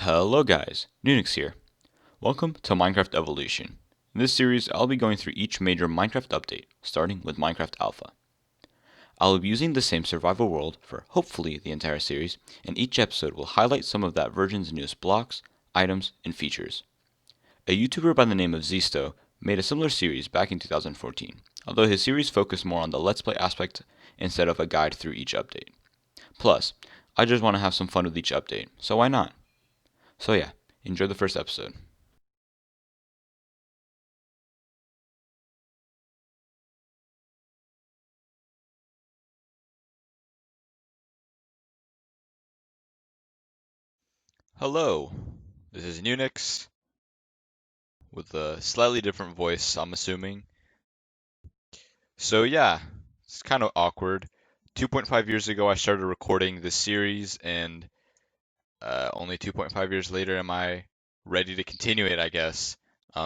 Hello guys, Nunix here. Welcome to Minecraft Evolution. In this series, I'll be going through each major Minecraft update, starting with Minecraft Alpha. I'll be using the same survival world for hopefully the entire series, and each episode will highlight some of that version's newest blocks, items, and features. A YouTuber by the name of Zisto made a similar series back in 2014, although his series focused more on the Let's Play aspect instead of a guide through each update. Plus, I just want to have some fun with each update, so why not? So yeah, enjoy the first episode. Hello, this is Unix with a slightly different voice, I'm assuming. So yeah, it's kind of awkward. 2.5 years ago, I started recording this series, and only 2.5 years later am I ready to continue it, I guess.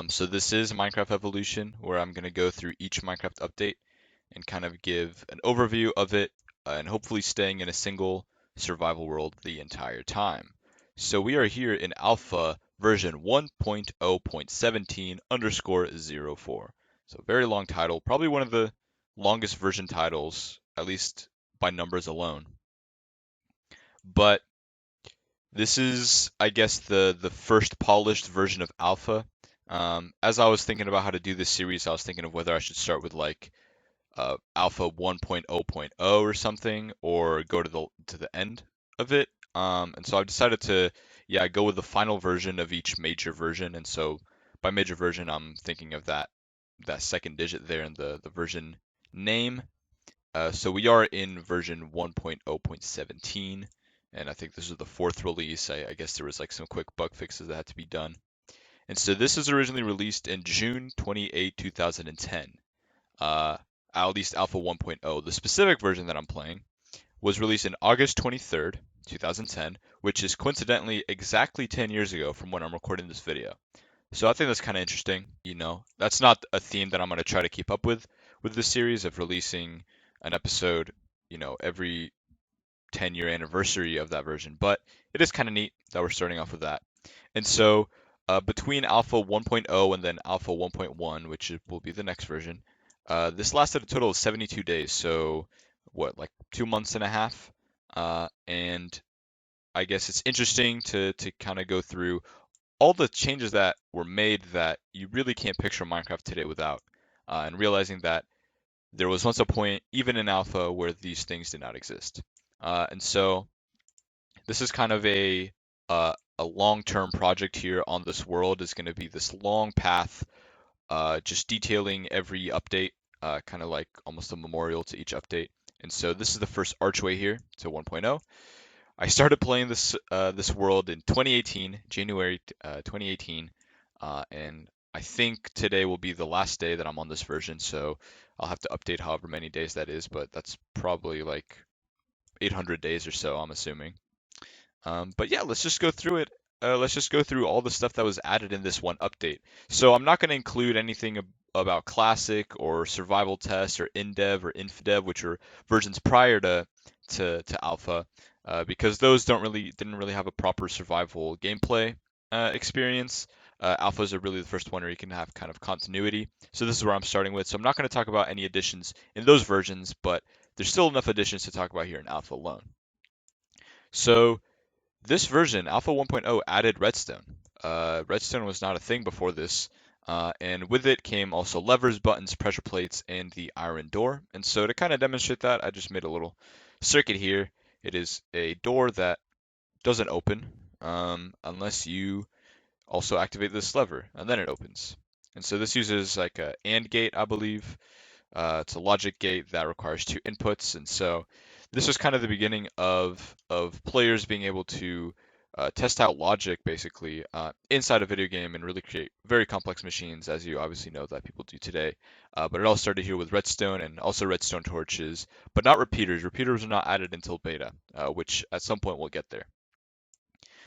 So this is Minecraft Evolution, where I'm going to go through each Minecraft update and kind of give an overview of it, and hopefully staying in a single survival world the entire time. So we are here in alpha version 1.0.17 underscore 04. So very long title, probably one of the longest version titles, at least by numbers alone. But this is, I guess, the first polished version of alpha. As I was thinking about how to do this series, I was thinking of whether I should start with like alpha 1.0.0 or something, or go to the end of it. And so I've decided to, yeah, go with the final version of each major version. And so by major version, I'm thinking of that second digit there in the version name. So we are in version 1.0.17, and I think this is the fourth release. I guess there was like some quick bug fixes that had to be done. And so this was originally released in June 28, 2010. At least Alpha 1.0. The specific version that I'm playing was released in August 23rd, 2010, which is coincidentally exactly 10 years ago from when I'm recording this video. So I think that's kind of interesting. That's not a theme that I'm going to try to keep up with this series of releasing an episode, every 10-year anniversary of that version. But it is kind of neat that we're starting off with that. And so between Alpha 1.0 and then Alpha 1.1, which will be the next version, this lasted a total of 72 days. So what, like 2 months and a half? And I guess it's interesting to kind of go through all the changes that were made that you really can't picture Minecraft today without, and realizing that there was once a point, even in alpha, where these things did not exist. And so this is kind of a long-term project here on this world. Is going to be this long path, just detailing every update, kind of like almost a memorial to each update. And so this is the first archway here to 1.0. I started playing this world in 2018, January 2018, and I think today will be the last day that I'm on this version. So I'll have to update however many days that is, but that's probably like 800 days or so, I'm assuming. But yeah, let's just go through it. Let's just go through all the stuff that was added in this one update. So I'm not going to include anything about Classic or Survival Test or InDev or InfDev, which are versions prior to Alpha, because those didn't really have a proper survival gameplay experience. Alphas are really the first one where you can have kind of continuity. So this is where I'm starting with. So I'm not going to talk about any additions in those versions, but there's still enough additions to talk about here in Alpha alone. So this version, Alpha 1.0, added Redstone. Redstone was not a thing before this, and with it came also levers, buttons, pressure plates, and the iron door. And so to kind of demonstrate that, I just made a little circuit here. It is a door that doesn't open unless you also activate this lever, and then it opens. And so this uses like a AND gate, I believe. It's a logic gate that requires two inputs, and so this was kind of the beginning of players being able to test out logic basically inside a video game and really create very complex machines, as you obviously know that people do today. But it all started here with redstone and also redstone torches, but not repeaters. Repeaters are not added until beta, which at some point we'll get there.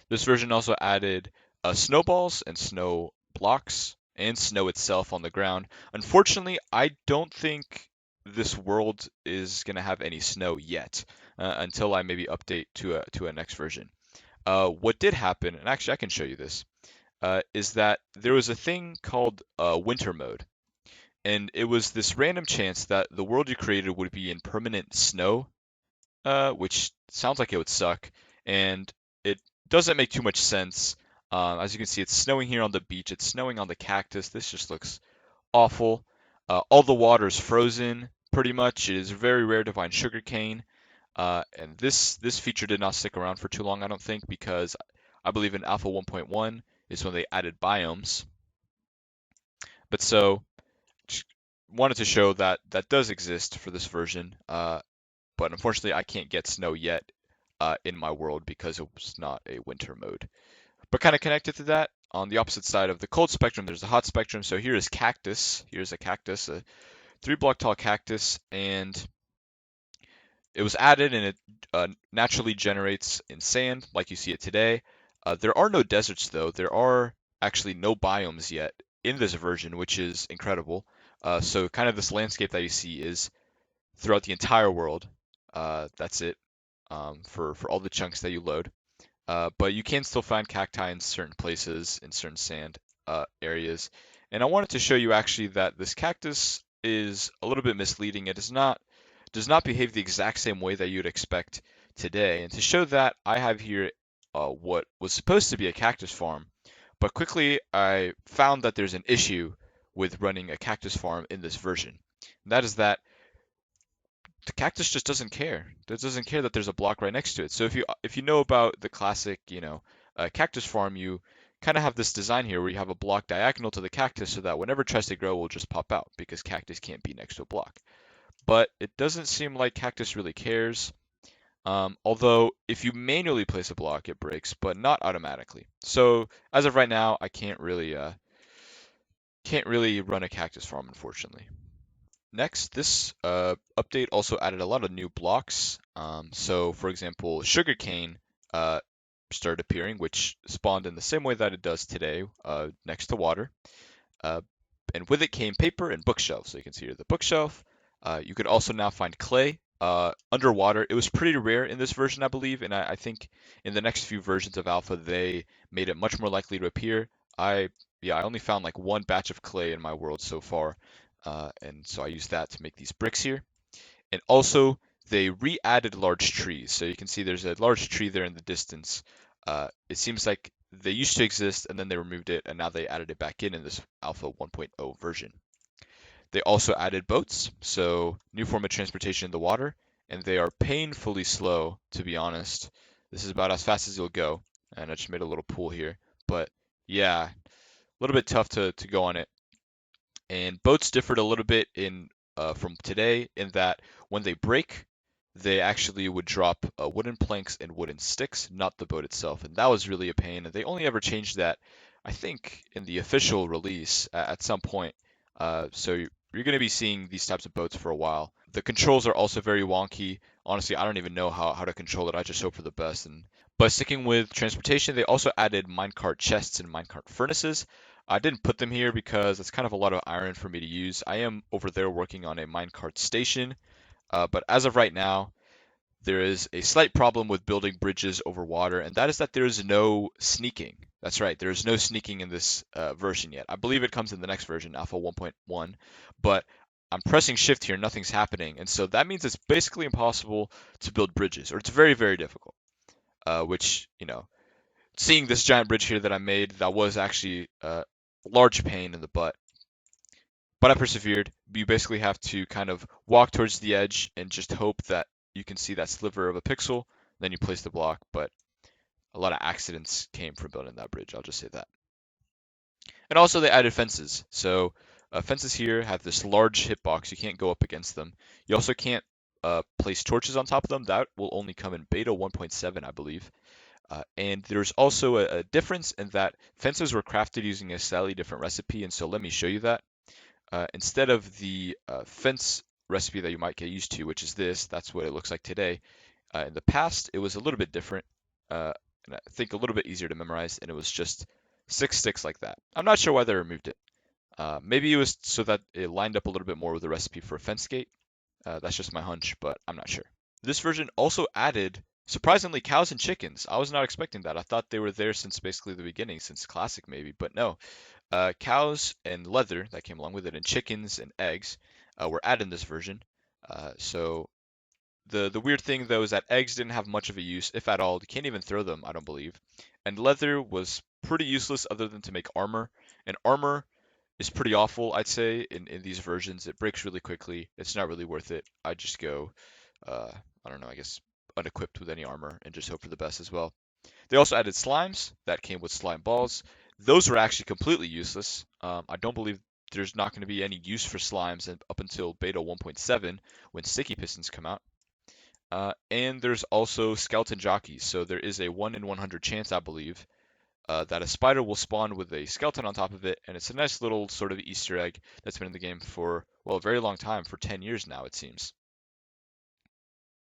This version also added snowballs and snow blocks and snow itself on the ground. Unfortunately, I don't think this world is going to have any snow yet until I maybe update to a next version. What did happen, and actually I can show you this, is that there was a thing called winter mode. And it was this random chance that the world you created would be in permanent snow, which sounds like it would suck, and it doesn't make too much sense. As you can see, it's snowing here on the beach. It's snowing on the cactus. This just looks awful. All the water is frozen, pretty much. It is very rare to find sugarcane. And this feature did not stick around for too long, I don't think, because I believe in Alpha 1.1 is when they added biomes. But so just wanted to show that that does exist for this version. But unfortunately, I can't get snow yet in my world because it was not a winter mode. But kind of connected to that, on the opposite side of the cold spectrum, there's the hot spectrum. So here is Cactus. Here's a cactus, a 3 block tall cactus, and it was added and it naturally generates in sand like you see it today. There are no deserts though. There are actually no biomes yet in this version, which is incredible. So kind of this landscape that you see is throughout the entire world. That's it for all the chunks that you load. But you can still find cacti in certain places, in certain sand areas. And I wanted to show you actually that this cactus is a little bit misleading. It does not behave the exact same way that you'd expect today. And to show that, I have here what was supposed to be a cactus farm, but quickly I found that there's an issue with running a cactus farm in this version. And that is that the cactus just doesn't care. It doesn't care that there's a block right next to it. So if you know about the classic, cactus farm, you kind of have this design here where you have a block diagonal to the cactus so that whenever it tries to grow, it will just pop out because cactus can't be next to a block. But it doesn't seem like cactus really cares. Although if you manually place a block, it breaks, but not automatically. So as of right now, I can't really run a cactus farm, unfortunately. Next, this update also added a lot of new blocks. So, for example, sugarcane started appearing, which spawned in the same way that it does today, next to water. Uh, and with it came paper and bookshelves. So you can see here the bookshelf. You could also now find clay underwater. It was pretty rare in this version, I believe, and I think in the next few versions of Alpha, they made it much more likely to appear. I only found like one batch of clay in my world so far, and so I used that to make these bricks here. And also, they re-added large trees. So you can see there's a large tree there in the distance. It seems like they used to exist and then they removed it, and now they added it back in this Alpha 1.0 version. They also added boats, so new form of transportation in the water, and they are painfully slow, to be honest. This is about as fast as you'll go, and I just made a little pool here. But yeah, a little bit tough to go on it. And boats differed a little bit in from today in that when they break, they actually would drop wooden planks and wooden sticks, not the boat itself. And that was really a pain. And they only ever changed that, I think, in the official release at some point. So you're going to be seeing these types of boats for a while. The controls are also very wonky. Honestly, I don't even know how to control it. I just hope for the best. But sticking with transportation, they also added minecart chests and minecart furnaces. I didn't put them here because it's kind of a lot of iron for me to use. I am over there working on a minecart station, but as of right now, there is a slight problem with building bridges over water, and that is that there is no sneaking. That's right, there is no sneaking in this version yet. I believe it comes in the next version, Alpha 1.1, but I'm pressing shift here, nothing's happening, and so that means it's basically impossible to build bridges, or it's very, very difficult, which, seeing this giant bridge here that I made, that was actually a large pain in the butt. But I persevered. You basically have to kind of walk towards the edge and just hope that you can see that sliver of a pixel, then you place the block. But a lot of accidents came from building that bridge, I'll just say that. And also they added fences. So fences here have this large hitbox. You can't go up against them. You also can't place torches on top of them. That will only come in beta 1.7, I believe. And there's also a difference in that fences were crafted using a slightly different recipe, and so let me show you that. Instead of the fence recipe that you might get used to, which is this, that's what it looks like today. In the past, it was a little bit different, and I think a little bit easier to memorize, and it was just 6 sticks like that. I'm not sure why they removed it. Maybe it was so that it lined up a little bit more with the recipe for a fence gate. That's just my hunch, but I'm not sure. This version also added Surprisingly, cows and chickens. I was not expecting that. I thought they were there since basically the beginning, since Classic maybe, but no. Cows and leather that came along with it, and chickens and eggs were added in this version. So the weird thing though is that eggs didn't have much of a use, if at all. You can't even throw them, I don't believe. And leather was pretty useless other than to make armor. And armor is pretty awful, I'd say, in these versions. It breaks really quickly. It's not really worth it. I just go, uh, I don't know, I guess unequipped with any armor and just hope for the best as well. They also added slimes that came with slime balls. Those were actually completely useless. I don't believe there's not going to be any use for slimes up until beta 1.7 when sticky pistons come out. And there's also skeleton jockeys. So there is a 1 in 100 chance, I believe, that a spider will spawn with a skeleton on top of it. And it's a nice little sort of Easter egg that's been in the game for, well, a very long time, for 10 years now, it seems.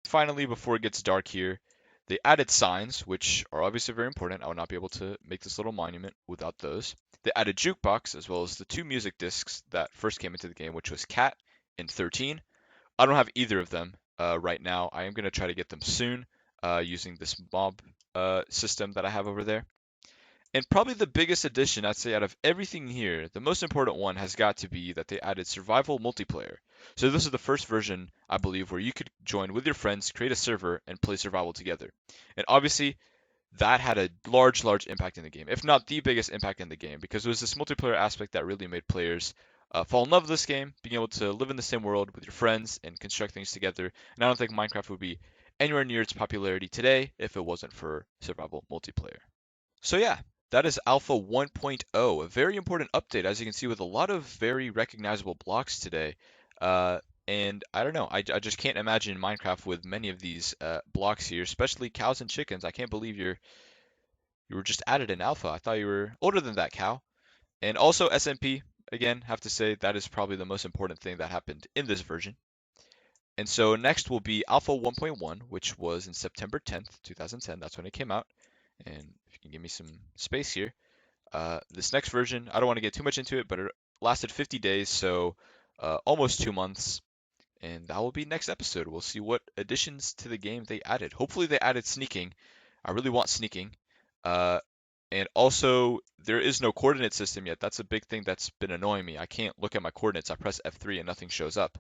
Finally, before it gets dark here, they added signs, which are obviously very important. I would not be able to make this little monument without those. They added jukebox, as well as the two music discs that first came into the game, which was Cat and 13. I don't have either of them right now. I am going to try to get them soon using this mob system that I have over there. And probably the biggest addition, I'd say, out of everything here, the most important one has got to be that they added survival multiplayer. So this is the first version, I believe, where you could join with your friends, create a server, and play survival together. And obviously, that had a large impact in the game, if not the biggest impact in the game, because it was this multiplayer aspect that really made players fall in love with this game, being able to live in the same world with your friends and construct things together. And I don't think Minecraft would be anywhere near its popularity today if it wasn't for survival multiplayer. So yeah, that is Alpha 1.0, a very important update, as you can see, with a lot of very recognizable blocks today. Uh, and I don't know, I just can't imagine Minecraft with many of these blocks here, especially cows and chickens. I can't believe you were just added in Alpha. I thought you were older than that, cow. And also SMP, again, have to say that is probably the most important thing that happened in this version. And so next will be Alpha 1.1, which was in September 10th, 2010. That's when it came out. And if you can give me some space here. This next version, I don't want to get too much into it, but it lasted 50 days, so almost 2 months. And that will be next episode. We'll see what additions to the game they added. Hopefully, they added sneaking. I really want sneaking. Uh, and also, there is no coordinate system yet. That's a big thing that's been annoying me. I can't look at my coordinates. I press F3 and nothing shows up.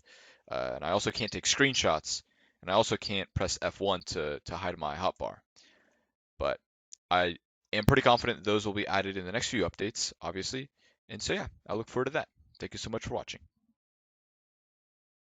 And I also can't take screenshots. And I also can't press F1 to hide my hotbar. But I am pretty confident those will be added in the next few updates, obviously. And so, yeah, I look forward to that. Thank you so much for watching.